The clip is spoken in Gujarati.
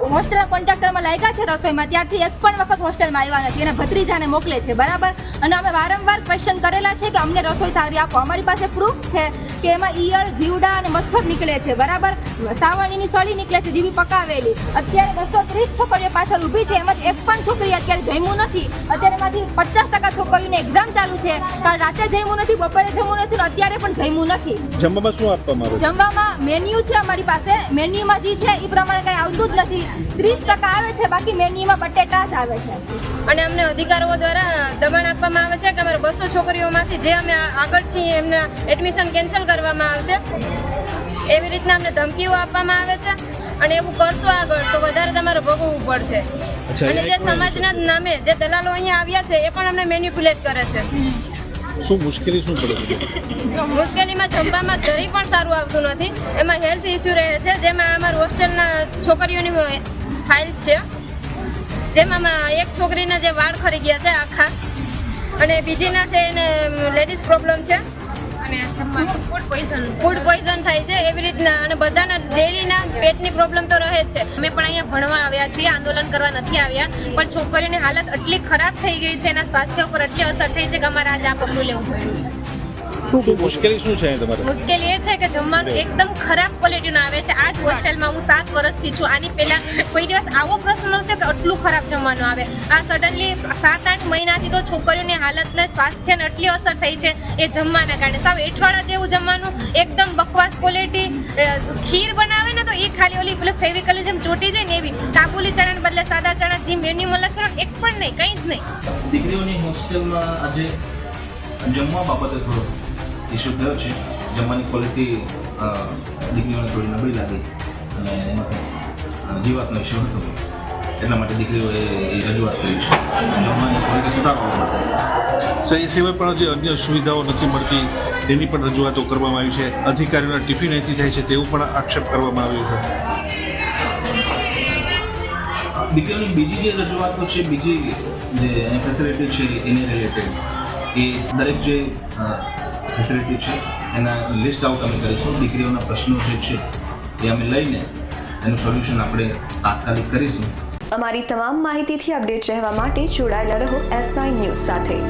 હોસ્ટેલ કોન્ટ્રાક્ટરમાં લાગ્યા છે રસોઈમાં ત્યારથી એક પણ વખત હોસ્ટેલમાં આવ્યા નથી અને ભત્રીજાને મોકલે છે, બરાબર. અને અમે વારંવાર ક્વેશ્ચન કરેલા છે કે અમને રસોઈ સારી આપો. અમારી પાસે પ્રૂફ છે કે એમાં ઈયળ, જીવડા અને મચ્છર નીકળે છે, બરાબર. સાવરણીની સળી નીકળે છે જેવી પકાવેલી. અત્યારે 230 છોકરીઓ પાછળ ઊભી છે, એમાંથી એક પણ છોકરી અત્યારે જમ્યું નથી. અત્યારે એમાંથી 50% છોકરીઓની એક્ઝામ ચાલુ છે. કાલ રાતે જમ્યું નથી, બપોરે જમ્યું નથી, અત્યારે પણ જમ્યું નથી. જમવામાં શું આપવામાં આવે છે? જમવામાં મેન્યુ છે અમારી પાસે. મેન્યુમાં જે છે એ પ્રમાણે કંઈ આવતું જ નથી. 30% આવે છે, બાકી મેન્યુમાં બટેટા જ આવે છે. અને અમને અધિકારીઓ દ્વારા દબાણ આપવામાં આવે છે કે અમારે 200 છોકરીઓમાંથી જે અમે આગળ છીએ એમના એડમિશન કેન્સલ કરવામાં આવશે, એવી રીતના અમને ધમકીઓ આપવામાં આવે છે. અને એવું કરશો આગળ તો વધારે તમારે ભોગવવું પડશે. અને જે સમાજના નામે જે દલાલો અહીંયા આવ્યા છે એ પણ અમને મેન્યુપ્યુલેટ કરે છે. શું મુશ્કેલી શું પડે? મુશ્કેલીમાં જમવામાં જરી પણ સારું આવતું નથી. એમાં હેલ્થ ઇસ્યુ રહે છે, જેમાં અમારું હોસ્ટેલના છોકરીઓની ફાઇલ છે, જેમાં એક છોકરીના જે વાળ ખરી ગયા છે આખા, અને બીજીના છે એને લેડીઝ પ્રોબ્લેમ છે અને ફૂડ પોઈઝન થાય છે એવી રીતના. અને બધાના ડેલીના પેટની પ્રોબ્લેમ તો રહે જ છે. અમે પણ અહીંયા ભણવા આવ્યા છીએ, આંદોલન કરવા નથી આવ્યા, પણ છોકરીઓની હાલત એટલી ખરાબ થઈ ગઈ છે, એના સ્વાસ્થ્ય ઉપર એટલી અસર થઈ છે કે અમારે આજે આ પગલું લેવું પડ્યું છે. શું મુશ્કેલી શું છે તમારે? મુશ્કેલી એ છે કે જમવાનું એકદમ ખરાબ ક્વોલિટીનું આવે છે. આ જ હોસ્ટેલમાં હું 7 વર્ષથી છું. આની પહેલાં કોઈ દિવસ આવો પ્રશ્ન નહોતો કે આટલું ખરાબ જમવાનું આવે. આ સડનલી 7-8 મહિનાથી તો છોકરીઓની હાલતને, સ્વાસ્થ્યને એટલી અસર થઈ છે એ જમવાના કારણે. સાવ એઠવાડા જેવું જમવાનું, એકદમ બકવાસ ક્વોલિટી. ખીર બનાવે ને તો એ ખાલી ઓલી ફેવિકલ જેમ ચોટી જાય ને એવી. કાબુલી ચણાને બદલે સાદા ચણા જે મેન્યુમાં લખેલો એક પણ નહીં, કંઈ જ નહીં. દીકરીઓની હોસ્ટેલમાં આજે જમવા બાબતે થોડો ઇસ્યુ થયો છે. જમવાની ક્વોલિટી દીકરીઓને થોડી નબળી લાગી અને એમાં જીવાતનો ઇસ્યુ હતો, એટલા માટે દીકરીઓએ એ રજૂઆત કરી છે જમવાની ક્વોલિટી સુધારવા માટે. એ સિવાય પણ જે અન્ય સુવિધાઓ નથી મળતી તેની પણ રજૂઆતો કરવામાં આવી છે. અધિકારીઓના ટિફિન અહીંથી જાય છે તેવું પણ આક્ષેપ કરવામાં આવ્યો છે. દીકરીઓની બીજી જે રજૂઆતો છે, બીજી જે ફેસિલિટી છે એને રિલેટેડ, એ દરેક જે ફેસિલિટી છે એના લિસ્ટ આઉટ અમે કરીશું. દીકરીઓના પ્રશ્નો જે છે એ અમે લઈને એનું સોલ્યુશન આપણે તાત્કાલિક કરીશું. અમારી તમામ માહિતીથી અપડેટ રહેવા માટે જોડાયેલા રહો S9 ન્યૂઝ સાથે.